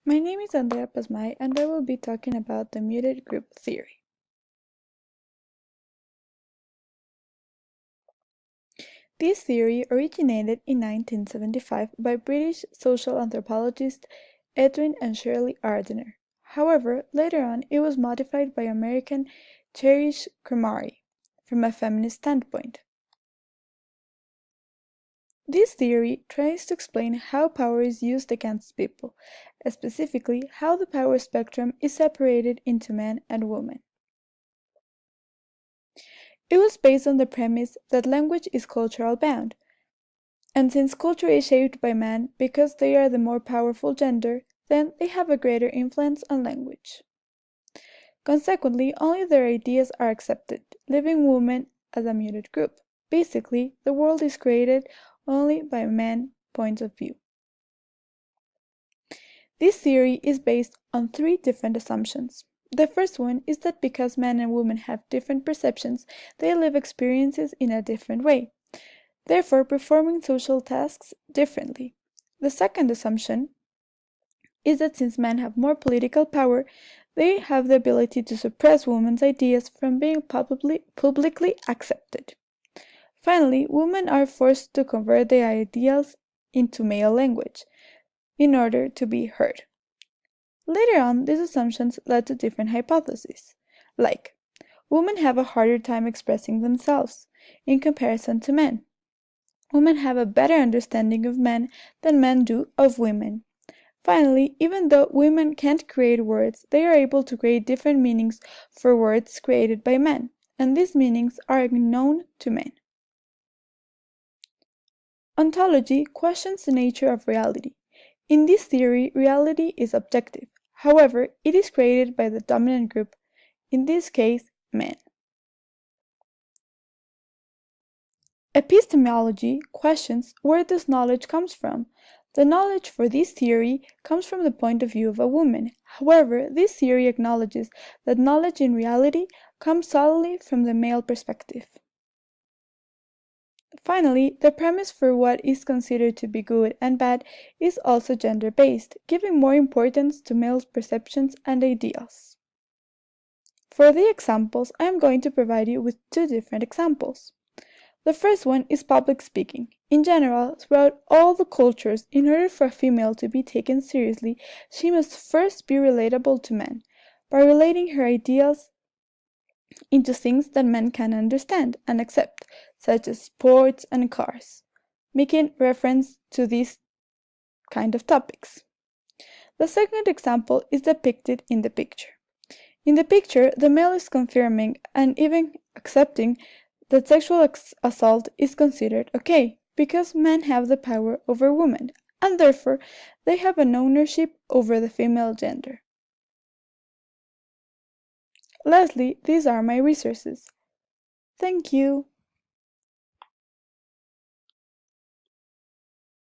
My name is Andrea Pasmay, and I will be talking about the muted group theory. This theory originated in 1975 by British social anthropologist Edwin and Shirley Ardener. However, later on it was modified by American Cherish Kremari from a feminist standpoint. This theory tries to explain how power is used against people, specifically how the power spectrum is separated into men and women. It was based on the premise that language is cultural bound, and since culture is shaped by men because they are the more powerful gender, then they have a greater influence on language. Consequently, only their ideas are accepted, leaving women as a muted group. Basically, the world is created only by men's points of view. This theory is based on three different assumptions. The first one is that because men and women have different perceptions, they live experiences in a different way, therefore performing social tasks differently. The second assumption is that since men have more political power, they have the ability to suppress women's ideas from being publicly accepted. Finally, women are forced to convert their ideals into male language in order to be heard. Later on, these assumptions led to different hypotheses, like women have a harder time expressing themselves in comparison to men. Women have a better understanding of men than men do of women. Finally, even though women can't create words, they are able to create different meanings for words created by men, and these meanings are unknown to men. Ontology questions the nature of reality. In this theory, reality is objective. However, it is created by the dominant group, in this case, men. Epistemology questions where this knowledge comes from. The knowledge for this theory comes from the point of view of a woman. However, this theory acknowledges that knowledge in reality comes solely from the male perspective. Finally, the premise for what is considered to be good and bad is also gender-based, giving more importance to male perceptions and ideals. For the examples, I am going to provide you with two different examples. The first one is public speaking. In general, throughout all the cultures, in order for a female to be taken seriously, she must first be relatable to men, by relating her ideals into things that men can understand and accept, such as sports and cars, making reference to these kind of topics. The second example is depicted in the picture. In the picture, the male is confirming and even accepting that sexual assault is considered okay, because men have the power over women, and therefore they have an ownership over the female gender. Lastly, these are my resources. Thank you.